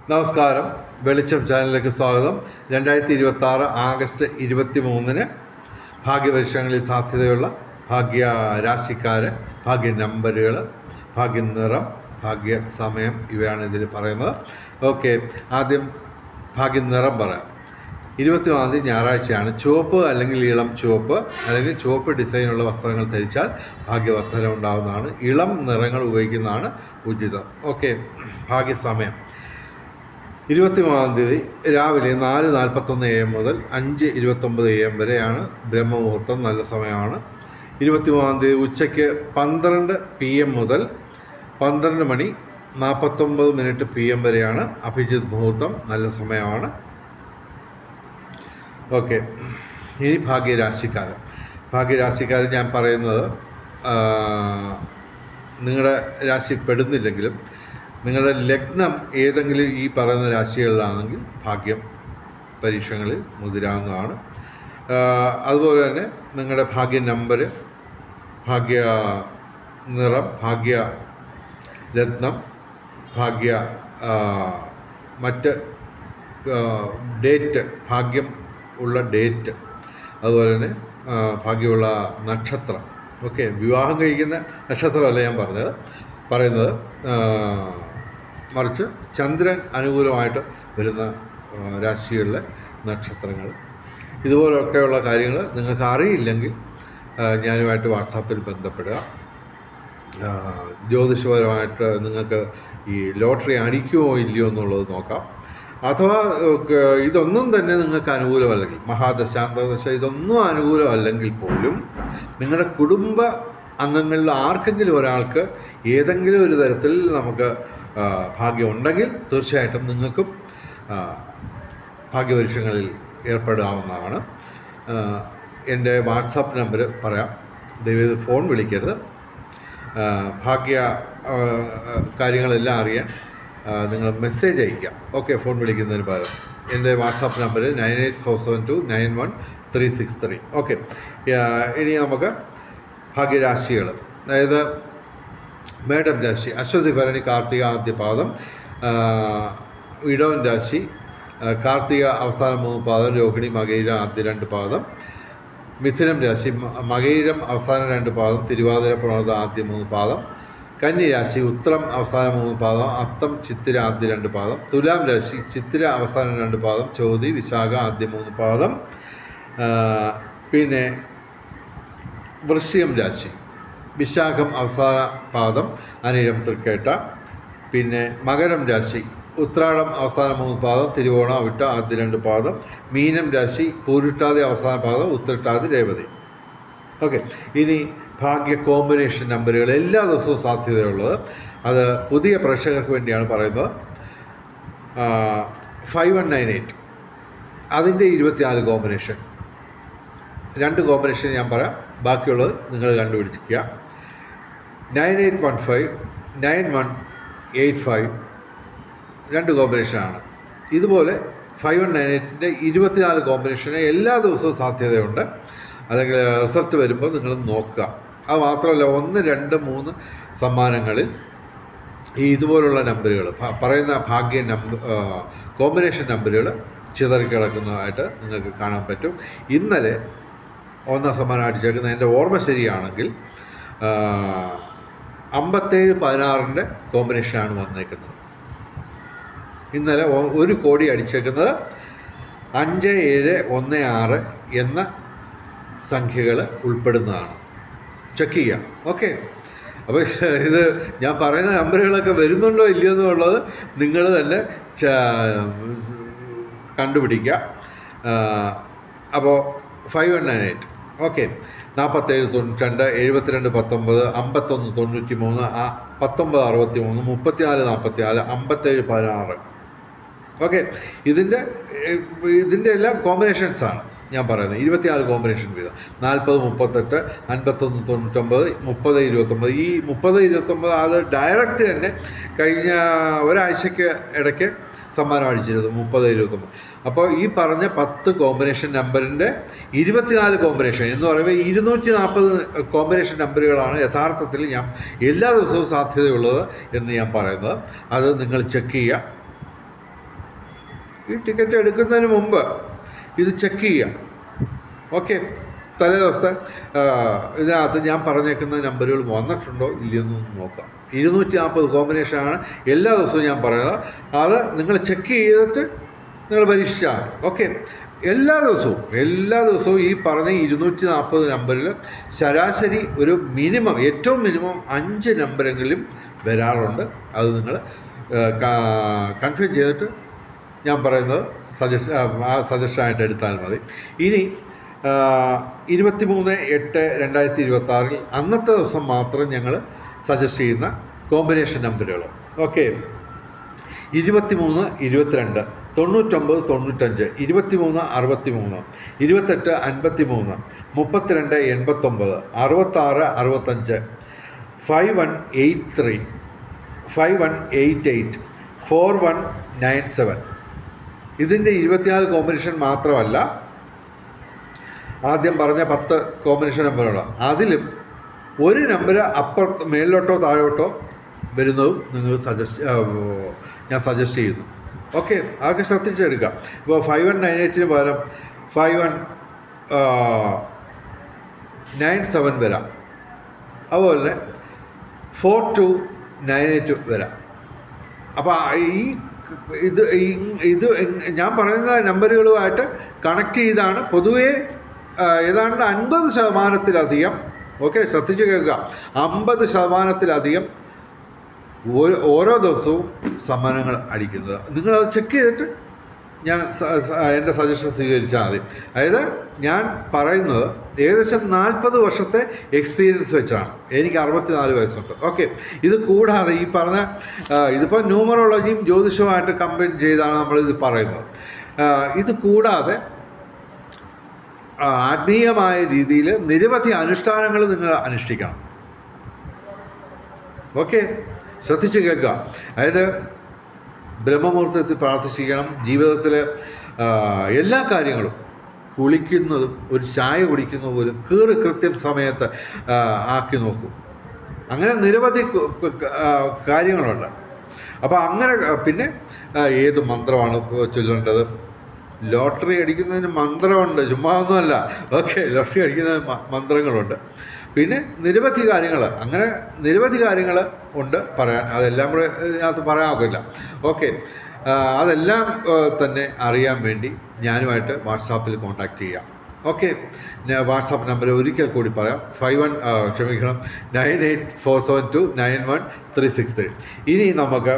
നമസ്കാരം. വെളിച്ചം ചാനലിലേക്ക് സ്വാഗതം. 2026 ആഗസ്റ്റ് 23 ഭാഗ്യപരീക്ഷണങ്ങളിൽ സാധ്യതയുള്ള ഭാഗ്യ രാശിക്കാർ, ഭാഗ്യ നമ്പറുകൾ, ഭാഗ്യ നിറം, ഭാഗ്യ സമയം ഇവയാണ് ഇതിൽ പറയുന്നത്. ഓക്കെ, ആദ്യം ഭാഗ്യ നിറം പറയാം. 24 തീയതി ഞായറാഴ്ചയാണ്. ചുവപ്പ് അല്ലെങ്കിൽ ഇളം ചുവപ്പ് അല്ലെങ്കിൽ ചുവപ്പ് ഡിസൈനുള്ള വസ്ത്രങ്ങൾ ധരിച്ചാൽ ഭാഗ്യവർദ്ധന ഉണ്ടാകുന്നതാണ്. ഇളം നിറങ്ങൾ ഉപയോഗിക്കുന്നതാണ് ഉചിതം. ഓക്കെ, ഭാഗ്യ സമയം 23 തീയതി രാവിലെ 4:41 AM മുതൽ 5:29 AM വരെയാണ് ബ്രഹ്മമുഹൂർത്തം, നല്ല സമയമാണ്. 23 തീയതി ഉച്ചയ്ക്ക് 12 PM മുതൽ 12:49 PM വരെയാണ് അഭിജിത് മുഹൂർത്തം, നല്ല സമയമാണ്. ഓക്കെ, ഇനി ഭാഗ്യരാശിക്കാരൻ ഞാൻ പറയുന്നത് നിങ്ങളുടെ രാശി പെടുന്നില്ലെങ്കിലും നിങ്ങളുടെ ലഗ്നം ഏതെങ്കിലും ഈ പറയുന്ന രാശികളിലാണെങ്കിൽ ഭാഗ്യം പരീക്ഷകളിൽ മുതിരാവുന്നതാണ്. അതുപോലെ തന്നെ നിങ്ങളുടെ ഭാഗ്യ നമ്പർ, ഭാഗ്യ നിറം, ഭാഗ്യ രത്നം, ഭാഗ്യ മറ്റ് ഡേറ്റ്, ഭാഗ്യം ഉള്ള ഡേറ്റ്, അതുപോലെ തന്നെ ഭാഗ്യമുള്ള നക്ഷത്രം. ഓക്കെ, വിവാഹം കഴിക്കുന്ന നക്ഷത്രമല്ല ഞാൻ പറയുന്നത് മറിച്ച് ചന്ദ്രൻ അനുകൂലമായിട്ട് വരുന്ന രാശികളിലെ നക്ഷത്രങ്ങൾ. ഇതുപോലൊക്കെയുള്ള കാര്യങ്ങൾ നിങ്ങൾക്ക് അറിയില്ലെങ്കിൽ ഞാനുമായിട്ട് വാട്സാപ്പിൽ ബന്ധപ്പെടുക. ജ്യോതിഷപരമായിട്ട് നിങ്ങൾക്ക് ഈ ലോട്ടറി അടിക്കുമോ ഇല്ലയോ എന്നുള്ളത് നോക്കാം. അഥവാ ഇതൊന്നും തന്നെ നിങ്ങൾക്ക് അനുകൂലമല്ലെങ്കിൽ, മഹാദശ, അന്തർദശ ഇതൊന്നും അനുകൂലമല്ലെങ്കിൽ പോലും നിങ്ങളുടെ കുടുംബ അംഗങ്ങളിൽ ആർക്കെങ്കിലും ഒരാൾക്ക് ഏതെങ്കിലും ഒരു തരത്തിൽ നമുക്ക് ഭാഗ്യമുണ്ടെങ്കിൽ തീർച്ചയായിട്ടും നിങ്ങൾക്കും ഭാഗ്യപരീക്ഷകളിൽ ഏർപ്പെടാവുന്നതാണ്. എൻ്റെ വാട്സാപ്പ് നമ്പർ പറയാം, ദയവേത് ഫോൺ വിളിക്കരുത്. ഭാഗ്യ കാര്യങ്ങളെല്ലാം അറിയാൻ നിങ്ങൾ മെസ്സേജ് അയക്കാം. ഓക്കെ, ഫോൺ വിളിക്കുന്നതിന് പകരം എൻ്റെ വാട്സാപ്പ് നമ്പർ 9847291363. ഓക്കെ, ഇനി നമുക്ക് ഭാഗ്യരാശികൾ, അതായത് മേടം രാശി അശ്വതി ഭരണി കാർത്തിക ആദ്യ പാദം, ഇടവൻ രാശി കാർത്തിക അവസാന 3 പാദം, രോഹിണി മകയിര ആദ്യ 2 പാദം, മിഥുനം രാശി മകയിരം അവസാന 2 പാദം, തിരുവാതിര പുണർത ആദ്യ 3 പാദം, കന്നി രാശി ഉത്രം അവസാന 3 പാദം, അത്തം ചിത്തിര ആദ്യ 2 പാദം, തുലാം രാശി ചിത്തിര അവസാന 2 പാദം, ചോതി വിശാഖ ആദ്യ 3 പാദം, പിന്നെ വൃശ്ചികം രാശി വിശാഖം അവസാന പാദം, അനിഴം തൃക്കേട്ട, പിന്നെ മകരം രാശി ഉത്രാടം അവസാന 3 പാദം, തിരുവോണം അവിട്ട ആദ്യ 2 പാദം, മീനം രാശി പൂരിട്ടാതി അവസാന പാദം, ഉത്രട്ടാതി രേവതി. ഓക്കെ, ഇനി ഭാഗ്യ കോമ്പിനേഷൻ നമ്പറുകൾ എല്ലാ ദിവസവും സാധ്യതയുള്ളത്, അത് പുതിയ പ്രേക്ഷകർക്ക് വേണ്ടിയാണ് പറയുന്നത്. 5198 അതിൻ്റെ 24 കോമ്പിനേഷൻ, 2 കോമ്പിനേഷൻ ഞാൻ പറയാം, ബാക്കിയുള്ളത് നിങ്ങൾ കണ്ടുപിടിക്കുക. 9815 9185 2 കോമ്പിനേഷനാണ്. ഇതുപോലെ 5198ൻ്റെ 24 കോമ്പിനേഷന് എല്ലാ ദിവസവും സാധ്യതയുണ്ട്. അല്ലെങ്കിൽ റിസൾട്ട് വരുമ്പോൾ നിങ്ങൾ നോക്കുക. അത് മാത്രമല്ല 1, 2, 3 സമ്മാനങ്ങളിൽ ഈ ഇതുപോലുള്ള നമ്പറുകൾ പറയുന്ന ഭാഗ്യ കോമ്പിനേഷൻ നമ്പറുകൾ ചിതറിക്കിടക്കുന്നതായിട്ട് നിങ്ങൾക്ക് കാണാൻ പറ്റും. ഇന്നലെ 1 സമ്മാനം അടിച്ചേക്കുന്ന എൻ്റെ ഓർമ്മ ശരിയാണെങ്കിൽ 5716ൻ്റെ കോമ്പിനേഷനാണ് വന്നേക്കുന്നത്. ഇന്നലെ 1 കോടി അടിച്ചേക്കുന്നത് 5716 എന്ന സംഖ്യകൾ ഉൾപ്പെടുന്നതാണ്. ചെക്ക് ചെയ്യാം. ഓക്കെ, അപ്പോൾ ഇത് ഞാൻ പറയുന്ന നമ്പറുകളൊക്കെ വരുന്നുണ്ടോ ഇല്ലയോ എന്നുള്ളത് നിങ്ങൾ തന്നെ കണ്ടുപിടിക്കുക. അപ്പോൾ 5198 ഓക്കെ, 4792 72 19 51 93 19 63 34 44 57 16. ഓക്കെ, ഇതിൻ്റെ എല്ലാം കോമ്പിനേഷൻസാണ് ഞാൻ പറയുന്നത്. 24 കോമ്പിനേഷൻ വീതം 40 38 51 99 30 29. ഈ 30 29 അത് ഡയറക്റ്റ് തന്നെ കഴിഞ്ഞ ഒരാഴ്ചയ്ക്ക് ഇടയ്ക്ക് സമ്മാനം അടിച്ചിരുന്നു 30 29. അപ്പോൾ ഈ പറഞ്ഞ 10 കോമ്പിനേഷൻ നമ്പറിൻ്റെ 24 കോമ്പിനേഷൻ എന്ന് പറയുമ്പോൾ 240 കോമ്പിനേഷൻ നമ്പറുകളാണ് യഥാർത്ഥത്തിൽ ഞാൻ എല്ലാ ദിവസവും സാധ്യതയുള്ളത് എന്ന് ഞാൻ പറയുന്നത്. അത് നിങ്ങൾ ചെക്ക് ചെയ്യുക. ഈ ടിക്കറ്റ് എടുക്കുന്നതിന് മുമ്പ് ഇത് ചെക്ക് ചെയ്യുക. ഓക്കെ, തലേ ദിവസത്തെ ഇതിനകത്ത് ഞാൻ പറഞ്ഞേക്കുന്ന നമ്പറുകൾ വന്നിട്ടുണ്ടോ ഇല്ലയെന്ന് നോക്കാം. 240 കോമ്പിനേഷനാണ് എല്ലാ ദിവസവും ഞാൻ പറയുന്നത്. അത് നിങ്ങൾ ചെക്ക് ചെയ്തിട്ട് നിങ്ങൾ പരീക്ഷിച്ചാൽ മതി. ഓക്കെ, എല്ലാ ദിവസവും ഈ പറഞ്ഞ 240 നമ്പറിൽ ശരാശരി ഒരു ഏറ്റവും മിനിമം 5 നമ്പരെങ്കിലും വരാറുണ്ട്. അത് നിങ്ങൾ കൺഫേം ചെയ്തിട്ട് ഞാൻ പറയുന്നത് സജഷനായിട്ട് എടുത്താൽ മതി. ഇനി 23/8/2026 അന്നത്തെ ദിവസം മാത്രം ഞങ്ങൾ സജസ്റ്റ് ചെയ്യുന്ന കോമ്പിനേഷൻ നമ്പറുകൾ. ഓക്കെ, 23, 22, 99, 95, 23, 63, 28, 53, 32, 89, 66, 65, 5183, 5188, 4197. ഇതിൻ്റെ 24 കോമ്പിനേഷൻ മാത്രമല്ല, ആദ്യം പറഞ്ഞ 10 കോമ്പിനേഷൻ നമ്പറുകൾ, അതിലും ഒരു നമ്പർ അപ്പുറത്ത് മേളിലോട്ടോ താഴോട്ടോ വരുന്നതും നിങ്ങൾ ഞാൻ സജസ്റ്റ് ചെയ്യുന്നു. ഓക്കെ, അതൊക്കെ ശ്രദ്ധിച്ചെടുക്കാം. ഇപ്പോൾ 5198 പകരം 5197 വരാം. അതുപോലെ 4298 വരാം. അപ്പോൾ ഇത് ഞാൻ പറയുന്ന നമ്പറുകളുമായിട്ട് കണക്ട് ചെയ്താണ് പൊതുവേ ഏതാണ്ട് 50%, ഓക്കെ ശ്രദ്ധിച്ച് കേൾക്കുക, 50% ഓരോ ദിവസവും സമ്മാനങ്ങൾ അടിക്കുന്നത്. നിങ്ങളത് ചെക്ക് ചെയ്തിട്ട് ഞാൻ എൻ്റെ സജഷൻ സ്വീകരിച്ചാൽ മതി. അതായത് ഞാൻ പറയുന്നത് ഏകദേശം 40 വർഷത്തെ എക്സ്പീരിയൻസ് വെച്ചാണ്. എനിക്ക് 64 വയസ്സുണ്ട്. ഓക്കെ, ഇത് കൂടാതെ ഈ പറഞ്ഞ ഇതിപ്പോൾ ന്യൂമറോളജിയും ജ്യോതിഷവുമായിട്ട് കമ്പൈൻ ചെയ്താണ് നമ്മളിത് പറയുന്നത്. ഇത് കൂടാതെ ആത്മീയമായ രീതിയിൽ നിരവധി അനുഷ്ഠാനങ്ങൾ നിങ്ങൾ അനുഷ്ഠിക്കണം. ഓക്കെ, ശ്രദ്ധിച്ച് കേൾക്കുക. അതായത് ബ്രഹ്മമുഹൂർത്തത്തിൽ പ്രാർത്ഥിക്കണം. ജീവിതത്തിൽ എല്ലാ കാര്യങ്ങളും, കുളിക്കുന്നതും ഒരു ചായ കുടിക്കുന്നത് പോലും കൃത്യം സമയത്ത് ആക്കി നോക്കും. അങ്ങനെ നിരവധി കാര്യങ്ങളുണ്ട്. അപ്പോൾ അങ്ങനെ പിന്നെ ഏത് മന്ത്രമാണ് ചൊല്ലേണ്ടത്? ലോട്ടറി അടിക്കുന്നതിന് മന്ത്രമുണ്ട്, ചുമ്മാ ഒന്നുമല്ല. ഓക്കെ, ലോട്ടറി അടിക്കുന്നതിന് മന്ത്രങ്ങളുണ്ട്. പിന്നെ നിരവധി കാര്യങ്ങൾ ഉണ്ട് പറയാൻ. അതെല്ലാം കൂടെ ഇതിനകത്ത് പറയാൻ ഒക്കില്ല. ഓക്കെ, അതെല്ലാം തന്നെ അറിയാൻ വേണ്ടി ഞാനുമായിട്ട് വാട്സാപ്പിൽ കോൺടാക്റ്റ് ചെയ്യാം. ഓക്കെ, വാട്സാപ്പ് നമ്പർ ഒരിക്കൽ കൂടി പറയാം. 9847291363. ഇനി നമുക്ക്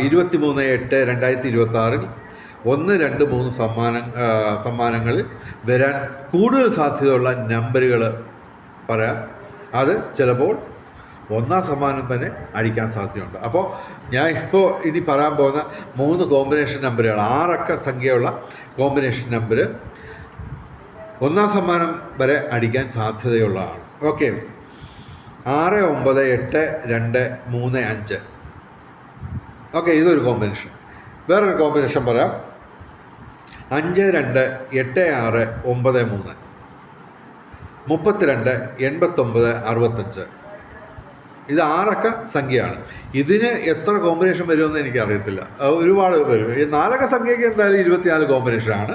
23/8/2026 1, 2, 3 സമ്മാനങ്ങളിൽ വരാൻ കൂടുതൽ സാധ്യതയുള്ള നമ്പറുകൾ പറയാം. അത് ചിലപ്പോൾ 1ാം സമ്മാനം തന്നെ അടിക്കാൻ സാധ്യതയുണ്ട്. അപ്പോൾ ഞാൻ ഇനി പറയാൻ പോകുന്ന 3 കോമ്പിനേഷൻ നമ്പറുകൾ, 6 അക്ക സംഖ്യയുള്ള കോമ്പിനേഷൻ നമ്പർ 1ാം സമ്മാനം വരെ അടിക്കാൻ സാധ്യതയുള്ളതാണ്. ഓക്കെ, 6, 9, 8, 2, 3, 5. ഓക്കെ, ഇതൊരു കോമ്പിനേഷൻ. വേറൊരു കോമ്പിനേഷൻ പറയാം. 5, 2, 8, 6, 9, 3, 32, 89, 65. ഇത് 6 അക്ക സംഖ്യയാണ്. ഇതിന് എത്ര കോമ്പിനേഷൻ വരുമെന്ന് എനിക്കറിയത്തില്ല, ഒരുപാട് വരും. ഈ 4 അക്ക സംഖ്യയ്ക്ക് എന്തായാലും 24 കോമ്പിനേഷനാണ്.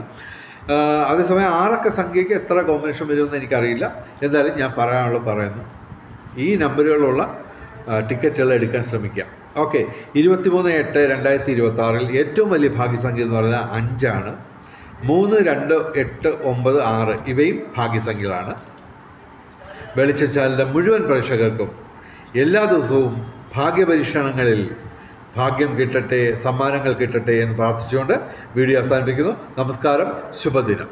അതേസമയം 6 അക്ക സംഖ്യയ്ക്ക് എത്ര കോമ്പിനേഷൻ വരുമെന്ന് എനിക്കറിയില്ല. എന്തായാലും ഞാൻ പറയുന്നു, ഈ നമ്പറുകളുള്ള ടിക്കറ്റുകൾ എടുക്കാൻ ശ്രമിക്കാം. ഓക്കെ, 23/8/2026 ഏറ്റവും വലിയ ഭാഗ്യസംഖ്യ എന്ന് പറയുന്നത് 5 ആണ്. 3, 2, 8, 9, 6 ഇവയും ഭാഗ്യസംഖ്യകളാണ്. വെളിച്ചം ചാനലിൻ്റെ മുഴുവൻ പ്രേക്ഷകർക്കും എല്ലാ ദിവസവും ഭാഗ്യപരീക്ഷണങ്ങളിൽ ഭാഗ്യം കിട്ടട്ടെ, സമ്മാനങ്ങൾ കിട്ടട്ടെ എന്ന് പ്രാർത്ഥിച്ചുകൊണ്ട് വീഡിയോ അവസാനിപ്പിക്കുന്നു. നമസ്കാരം, ശുഭദിനം.